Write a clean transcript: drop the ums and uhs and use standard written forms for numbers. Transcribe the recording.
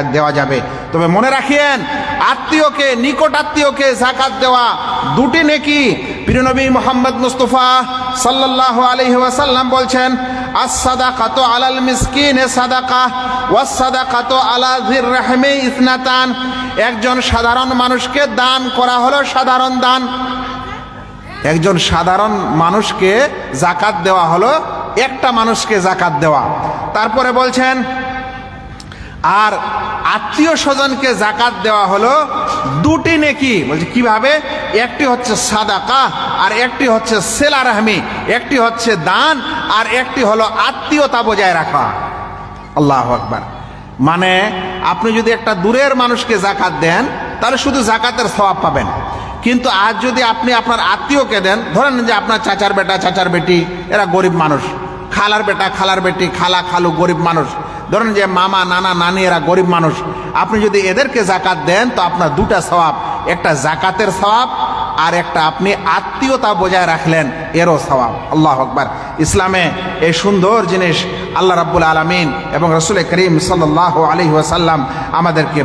দেওয়া যাবে। তবে মনে রাখিয়েন, আত্মীয়কে, নিকট আত্মীয়কে যাকাত দেওয়া দুটি নেকি। প্রিয় নবী মুহাম্মদ মুস্তাফা সাল্লাল্লাহু আলাইহি ওয়াসাল্লাম বলছেন, আস-সাদাকাতু আলাল মিসকিনে সাদাকা ওয়াস সাদাকাতু আলা যির রাহমি ইসনাতান। একজন সাধারণ মানুষকে দান করা হলো সাধারণ দান। একজন সাধারণ মানুষকে যাকাত দেওয়া হলো একটা মানুষকে যাকাত দেওয়া। তারপরে বলছেন, আর আত্মীয় স্বজনকে যাকাত দেওয়া হলো দুটি নেকি। বলছে কিভাবে? একটি হচ্ছে সাদাকা আর একটি হচ্ছে সিলা রাহমি। একটি হচ্ছে দান আর একটি হলো আত্মীয়তা বজায় রাখা। আল্লাহু আকবার। মানে আপনি যদি একটা দূরের মানুষকে যাকাত দেন তাহলে শুধু যাকাতের সওয়াব পাবেন, কিন্তু আজ যদি আপনি আপনার আত্মীয়কে দেন, ধরেন যে আপনার চাচার বেটা, চাচার বেটি, এরা গরিব মানুষ, খালার বেটা, খালার বেটি, খালা, খালু গরিব মানুষ, ধরেন যে মামা, নানা, নানি, এরা গরিব মানুষ, আপনি যদি এদেরকে যাকাত দেন তো আপনার দুটা সওয়াব, একটা যাকাতের সওয়াব আর একটা আপনি আত্মীয়তা বজায় রাখলেন এরও সওয়াব। আল্লাহু আকবার। ইসলামে এই সুন্দর জিনিস আল্লাহ রাব্বুল আলামিন এবং রাসূল করিম সাল্লাল্লাহু আলাইহি ওয়াসাল্লাম আমাদেরকে